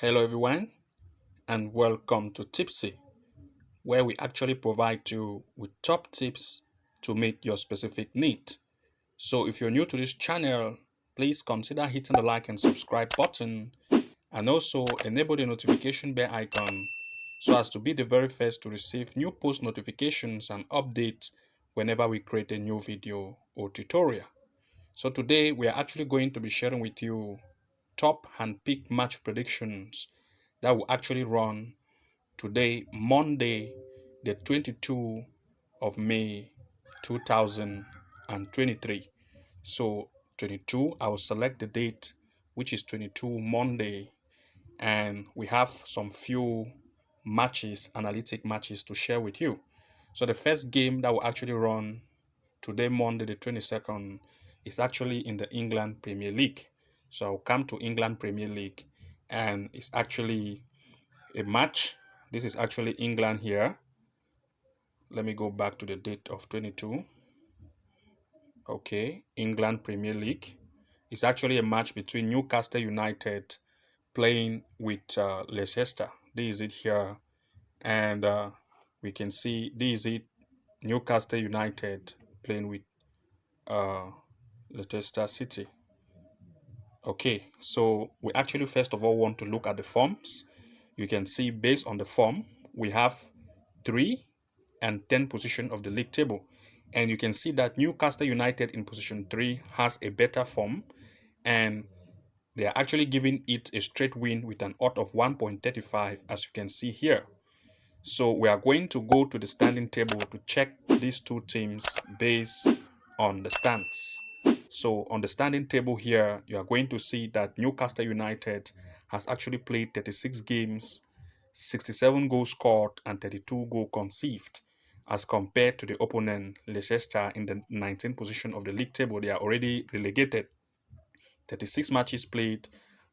Hello, everyone, and welcome to Tipsy, where we actually provide you with top tips to meet your specific need. So, if you're new to this channel, please consider hitting the like and subscribe button and also enable the notification bell icon so as to be the very first to receive new post notifications and updates whenever we create a new video or tutorial. So, today we are actually going to be sharing with you top and pick match predictions that will actually run today, Monday, the 22 of May 2023. So 22, I will select the date, which is 22 Monday, and we have some few matches, analytic matches to share with you. So the first game that will actually run today, Monday, the 22nd, is actually in the England Premier League. So I'll come to England Premier League, and it's actually a match. This is actually England here. Let me go back to the date of 22. Okay, England Premier League. It's actually a match between Newcastle United playing with Leicester. This is it here. And we can see this is it. Newcastle United playing with uh, Leicester City. Okay, so we actually first of all want to look at the forms. You can see based on the form, we have 3 and 10 position of the league table. And you can see that Newcastle United in position 3 has a better form, and they are actually giving it a straight win with an odd of 1.35, as you can see here. So we are going to go to the standing table to check these two teams based on the stands. So on the standing table here, you are going to see that Newcastle United has actually played 36 games, 67 goals scored, and 32 goals conceived, as compared to the opponent Leicester in the 19th position of the league table. They are already relegated. 36 matches played,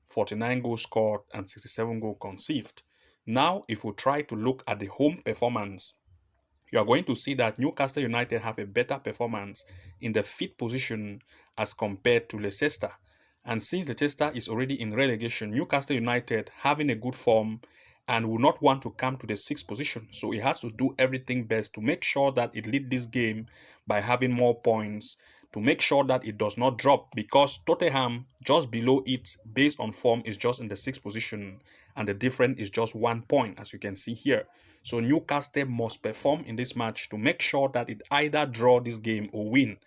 49 goals scored, and 67 goals conceived. Now, if we try to look at the home performance, you are going to see that Newcastle United have a better performance in the fifth position as compared to Leicester. And since Leicester is already in relegation, Newcastle United having a good form and will not want to come to the sixth position. So it has to do everything best to make sure that it lead this game by having more points, to make sure that it does not drop, because Tottenham just below it based on form is just in the sixth position, and the difference is just 1 point, as you can see here. So Newcastle must perform in this match to make sure that it either draw this game or win,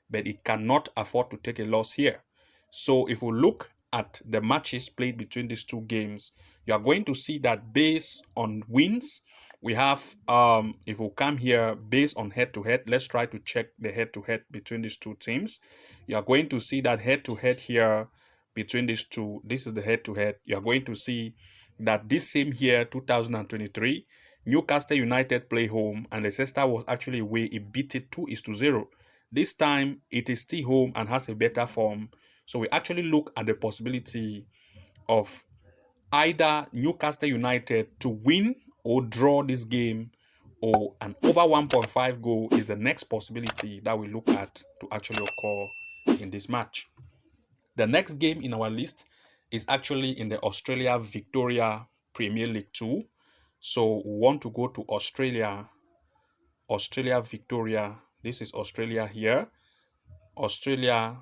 but it cannot afford to take a loss here. So if we look at the matches played between these two games, you are going to see that based on wins, we have, if we come here based on head-to-head, let's try to check the head-to-head between these two teams. You are going to see that head-to-head here between these two, this is the head-to-head. You are going to see that this same year, 2023, Newcastle United play home and Leicester was actually away. It beat it 2-0. This time, it is still home and has a better form. So we actually look at the possibility of either Newcastle United to win or draw this game, or an over 1.5 goal is the next possibility that we look at to actually occur in this match. The next game in our list is actually in the Australia Victoria Premier League 2. So we want to go to Australia Victoria. This is Australia here. Australia,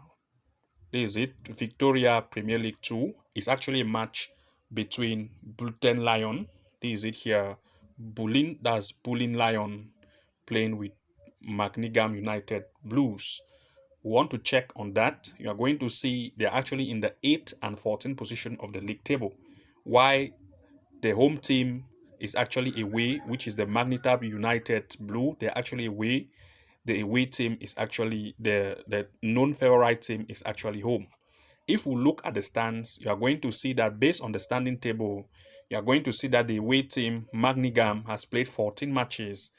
this is it. Victoria Premier League 2 is actually a match between Bluton Lion. This is it here. That's Bulin Lion playing with Macningham United Blues. We want to check on that. You are going to see they're actually in the 8th and 14th position of the league table. Why the home team is actually away, which is the Magnetab United Blue. They're actually away. The away team is actually the non-favorite team is actually home. If we look at the stands, you are going to see that based on the standing table, you are going to see that the away team, Macningham, has played 14 matches,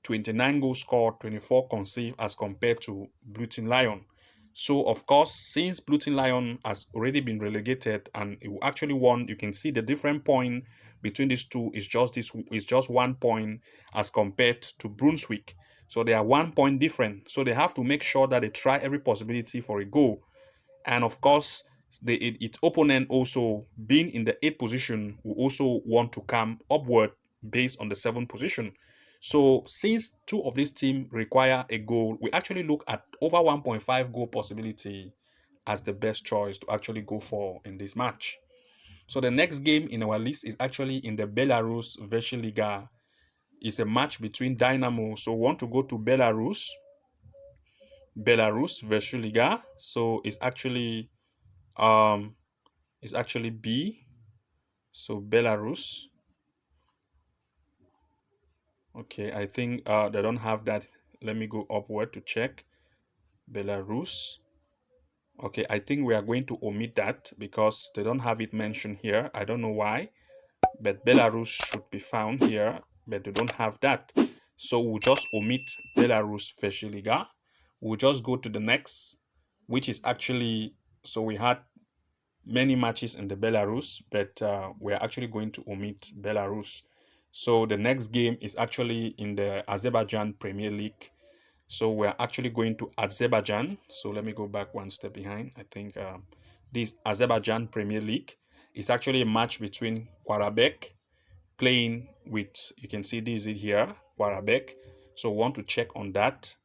29 goals scored, 24 conceived, as compared to Bluton Lion. So, of course, since Bluton Lion has already been relegated and it actually won, you can see the different point between these two is just 1 point as compared to Brunswick. So they are 1 point different. So they have to make sure that they try every possibility for a goal. And of course, its opponent also being in the 8th position will also want to come upward based on the 7th position. So since two of these teams require a goal, we actually look at over 1.5 goal possibility as the best choice to actually go for in this match. So the next game in our list is actually in the Belarus Liga. It's a match between Dynamo. So we want to go to Belarus Liga. So um it's actually B. So Belarus. Okay, I think they don't have that. Let me go upward to check. Belarus. Okay, I think we are going to omit that because they don't have it mentioned here. I don't know why, but Belarus should be found here, but they don't have that. So we'll just omit Belarus Liga. We'll just go to the next, which is actually, so we had many matches in the Belarus, but we're actually going to omit Belarus. So the next game is actually in the Azerbaijan Premier League. So we're actually going to Azerbaijan. So let me go back one step behind. I think this Azerbaijan Premier League is actually a match between Qarabağ playing with, you can see this here, Qarabağ. So we want to check on that.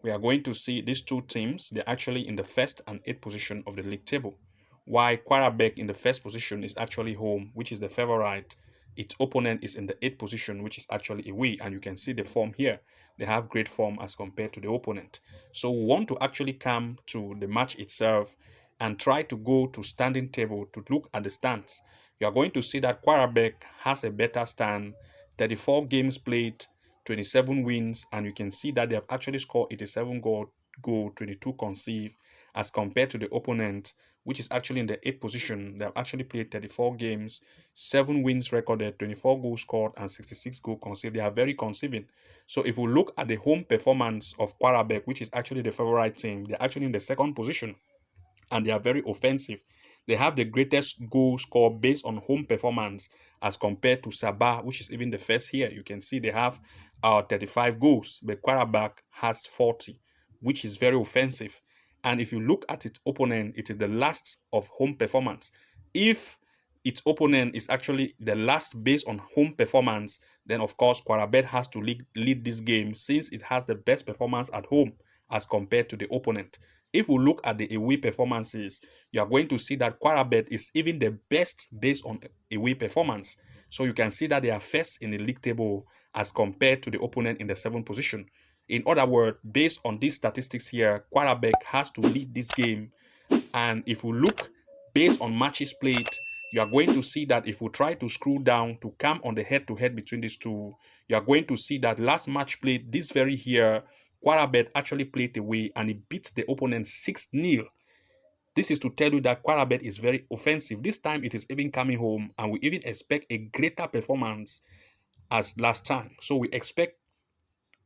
We are going to see these two teams, they're actually in the 1st and 8th position of the league table. While Qarabağ in the 1st position is actually home, which is the favorite. Its opponent is in the 8th position, which is actually away. And you can see the form here. They have great form as compared to the opponent. So we want to actually come to the match itself and try to go to standing table to look at the stands. You are going to see that Qarabağ has a better stand, 34 games played, 27 wins, and you can see that they have actually scored 87 goal, 22 concede, as compared to the opponent, which is actually in the 8th position. They have actually played 34 games, 7 wins recorded, 24 goals scored, and 66 goals conceded. They are very conceding. So if we look at the home performance of Qarabağ, which is actually the favorite team, they're actually in the 2nd position, and they are very offensive. They have the greatest goal score based on home performance as compared to Sabah, which is even the first here. You can see they have 35 goals, but Qarabağ has 40, which is very offensive. And if you look at its opponent, it is the last of home performance. If its opponent is actually the last based on home performance, then of course Qarabağ has to lead this game since it has the best performance at home as compared to the opponent. If we look at the away performances, you are going to see that Qarabağ is even the best based on away performance. So you can see that they are first in the league table as compared to the opponent in the 7th position. In other words, based on these statistics here, Qarabağ has to lead this game. And if we look based on matches played, you are going to see that if we try to scroll down to come on the head-to-head between these two, you are going to see that last match played, this very here, Qarabağ actually played away and he beat the opponent 6-0. This is to tell you that Qarabağ is very offensive. This time it is even coming home, and we even expect a greater performance as last time. So we expect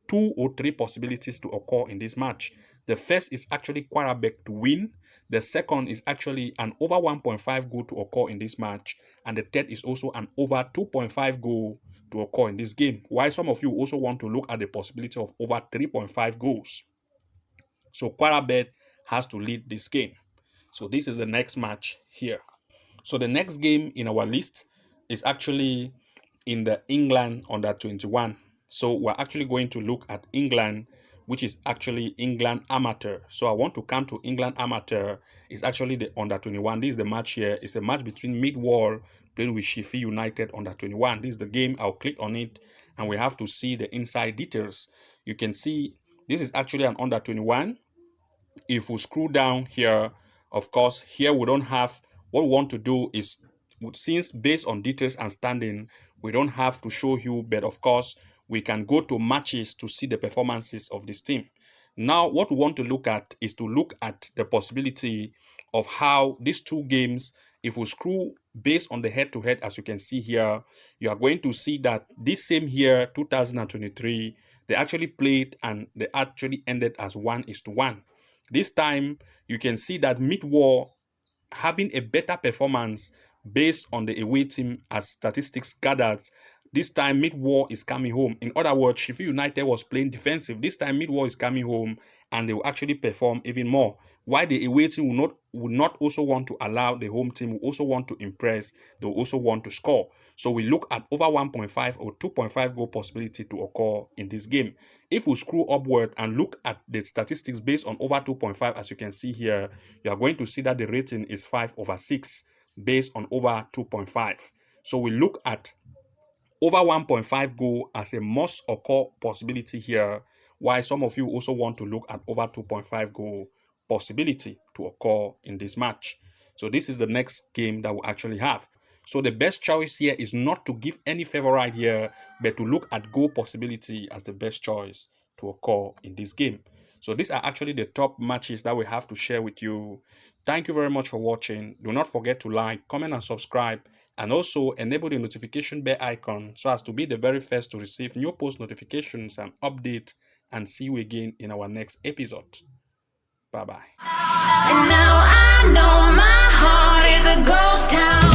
2 or 3 possibilities to occur in this match. The first is actually Qarabağ to win. The second is actually an over 1.5 goal to occur in this match. And the third is also an over 2.5 goal to occur in this game. While some of you also want to look at the possibility of over 3.5 goals. So Qarabağ has to lead this game. So this is the next match here. So the next game in our list is actually in the England under 21. So we're actually going to look at England, which is actually England Amateur. So I want to come to England Amateur. It's actually the under 21. This is the match here. It's a match between Midwall playing with Sheffield United under 21. This is the game. I'll click on it and we have to see the inside details. You can see this is actually an under 21. If we scroll down here, of course, here we don't have, what we want to do is, since based on details and standing, we don't have to show you, but of course, we can go to matches to see the performances of this team. Now, what we want to look at is to look at the possibility of how these two games, if we screw based on the head-to-head, as you can see here, you are going to see that this same year, 2023, they actually played and they actually ended as 1-1. This time, you can see that mid-war having a better performance based on the away team as statistics gathered This time, Mid-War is coming home. In other words, Sheffield United was playing defensive. This time, Mid-War is coming home, and they will actually perform even more. Why the away team will not also want to allow the home team, will also want to impress, they will also want to score. So we look at over 1.5 or 2.5 goal possibility to occur in this game. If we scroll upward and look at the statistics based on over 2.5, as you can see here, you are going to see that the rating is 5/6 based on over 2.5. So we look at over 1.5 goal as a must occur possibility here, while some of you also want to look at over 2.5 goal possibility to occur in this match. So this is the next game that we actually have. So the best choice here is not to give any favorite here, but to look at goal possibility as the best choice to occur in this game. So these are actually the top matches that we have to share with you. Thank you very much for watching. Do not forget to like, comment, and subscribe, and also enable the notification bell icon so as to be the very first to receive new post notifications and update. And see you again in our next episode. Bye bye. And now I know my heart is a ghost town.